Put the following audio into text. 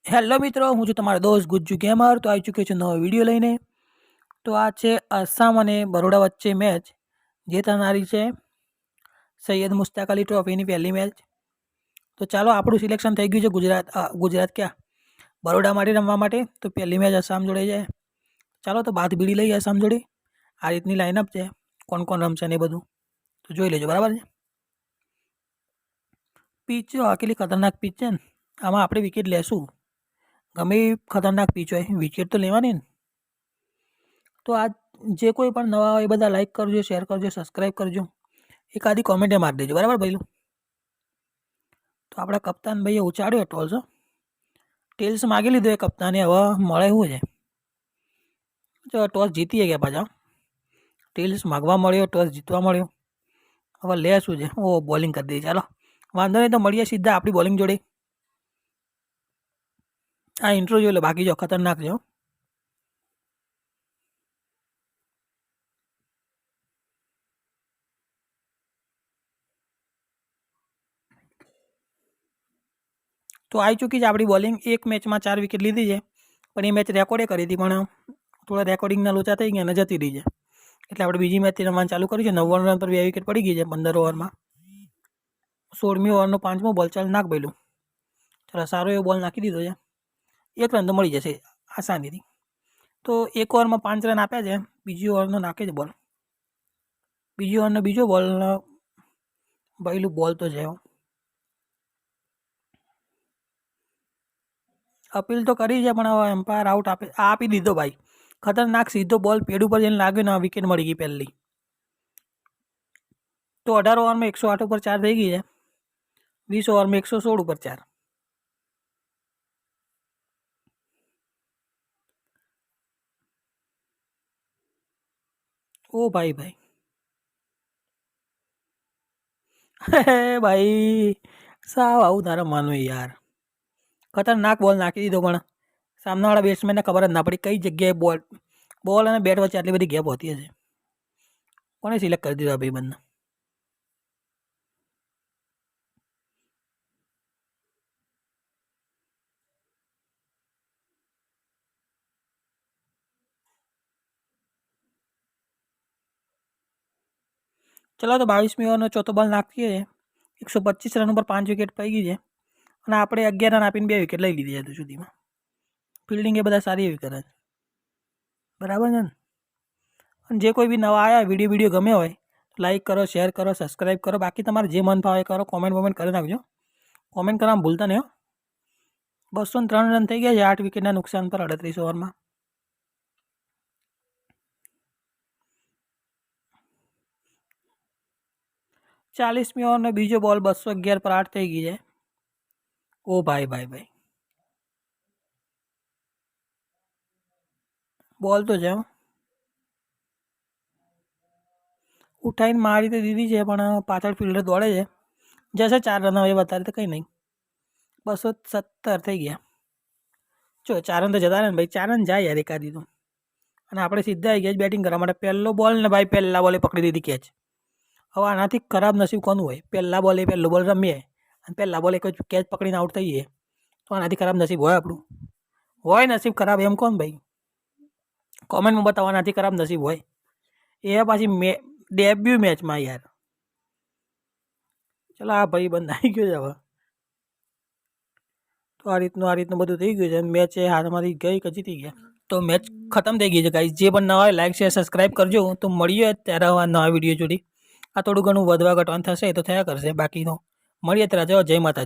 Hello મિત્રો, હું છું તમારો દોસ્ત ગુજ્જુ ગેમર. તો આવી ચૂક્યો છું નવો વિડીયો લઈને. તો આ છે આસામ અને બરોડા વચ્ચે મેચ જે થનારી છે સૈયદ મુશ્તાક અલી ટ્રોફીની પહેલી મેચ. તો ચાલો, આપણું સિલેક્શન થઈ ગયું છે ગુજરાત ક્યાં બરોડા માટે રમવા માટે. તો પહેલી મેચ આસામ જોડે છે. ચાલો તો બાદ ભીડી લઈએ આસામ જોડે. આ રીતની લાઇનઅપ છે, કોણ કોણ રમશે ને એ બધું તો જોઈ લેજો, બરાબર છે. પીચ આકેલી ખતરનાક પીચ છે ને, આમાં આપણે વિકેટ લેશું. ગમે ખતરનાક પીચ હોય, વિકેટ તો લેવાની ને. તો આ જે કોઈ પણ નવા હોય એ બધા લાઈક કરજો, શેર કરજો, સબસ્ક્રાઈબ કરજો, એક આધી કોમેન્ટે મારી દેજો, બરાબર ભાઈ. તો આપણા કપ્તાન ભાઈએ ઉચાડ્યો ટોલ્સ. ટેલ્સ માગી લીધો એ કપ્તાને, હવે મળે શું છે. તો ટોસ જીતી ગયા પાછા. ટેલ્સ માગવા મળ્યો, ટોસ જીતવા મળ્યો. હવે લે શું છે, ઓ બોલિંગ કરી દઈએ. ચાલો વાંધો નહીં, તો મળીએ સીધા આપણી બોલિંગ જોડે. આ ઇન્ટ્રો જોઈ લો, બાકી જો ખતરનાક છે. તો આવી ચૂકી છે આપણી બોલિંગ. એક મેચમાં 4 વિકેટ લીધી છે, પણ એ મેચ રેકોર્ડે કરી હતી, પણ થોડા રેકોર્ડિંગના લોચા થઈ ગયા અને જતી રહી છે. એટલે આપણે બીજી મેચથી રમવાનું ચાલુ કર્યું છે. 99 રન પર 2 વિકેટ પડી ગઈ છે 15 ઓવરમાં. 16મી ઓવરનો 5મો બોલ. ચાલ નાખ ભઈલું. ચાલો, સારો એવો બોલ નાખી દીધો છે. 1 રન તો મળી જશે આસાનીથી. તો 1 ઓવરમાં 5 રન આપ્યા છે. બીજી ઓવરનો નાખે છે બોલ. બીજી ઓવરનો બીજો બોલ ભઈલું બોલ તો છે. અપીલ તો કરી છે, પણ હવે એમ્પાયર આઉટ આપી દીધો ભાઈ. ખતરનાક સીધો બોલ પેડ ઉપર જઈને લાગ્યો ને વિકેટ મળી ગઈ પહેલી. તો 18 ઓવરમાં 108 ઉપર 4 થઈ ગઈ છે. 20 ઓવરમાં 116 ઉપર 4. ઓ ભાઈ ભાઈ સાવ આવું તારે માનવું યાર. ખતરનાક બોલ નાખી દીધો, પણ સામનાવાળા બેટ્સમેનને ખબર જ ના પડી કઈ જગ્યાએ બોલ અને બેટ વચ્ચે આટલી બધી ગેપ હોતી હશે. કોને સિલેક્ટ કરી દીધા ભાઈ બંને. ચલો, તો 22મી ઓવરનો ચોથો બોલ નાખીએ. 125 રન ઉપર 5 વિકેટ પડી ગઈ છે, અને આપણે 11 રન આપીને 2 વિકેટ લઈ લીધી હજુ સુધીમાં. ફિલ્ડિંગ એ બધા સારી એવી કરે છે, બરાબર છે ને. અને જે કોઈ બી નવા આવ્યા વિડીયો ગમે હોય લાઈક કરો, શેર કરો, સબસ્ક્રાઈબ કરો. બાકી તમારે જે મન ફાવે કરો, કોમેન્ટ કરી નાખજો. કોમેન્ટ કરવામાં ભૂલતા નહીં. 203 રન થઈ ગયા છે 8 વિકેટના નુકસાન પર 38 ઓવરમાં. ચાલીસમી ઓવરનો બીજો બોલ 211 પર 8 થઈ ગઈ છે. ઓ ભાઈ બોલ તો છે. ઉઠાઈને મારી તો દીધી છે, પણ પાછળ ફિલ્ડર દોડે છે. જશે 4 રન હવે વધારે તો કંઈ નહીં. 217 થઈ ગયા. જો 4 રન તો જતા રહે ને ભાઈ. 4 રન જાય યાર એકાદી તો. અને આપણે સીધા આવી ગયા બેટિંગ કરવા માટે. પહેલો બોલ ને ભાઈ, પહેલા બોલે પકડી દીધી કેચ. હવે આનાથી ખરાબ નસીબ કોનું હોય? પહેલો બોલ રમીએ અને પહેલા બોલે કોઈ કેચ પકડીને આઉટ થઈએ, તો આનાથી ખરાબ નસીબ હોય આપણું? હોય નસીબ ખરાબ એમ કોણ ભાઈ? કોમેન્ટમાં બતાવો આનાથી ખરાબ નસીબ હોય એ પાછી ડેબ્યુ મેચમાં યાર. ચલો, આ ભાઈ બંધ આવી ગયો છે હવે. તો આ રીતનું બધું થઈ ગયું છે. મેચ એ હાથમાંથી ગઈ કે જીતી ગયા. તો મેચ ખતમ થઈ ગઈ છે ગાઈસ. જે પણ નવા હોય લાઈક શેર સબસ્ક્રાઈબ કરજો. તો મળીએ ત્યારે નવા વિડીયો જોડી. આ થોડું ઘણું વધવા ઘટવાનું થશે તો થયા કરશે. બાકી તો મળીએ ત્યારે. જય માતાજી.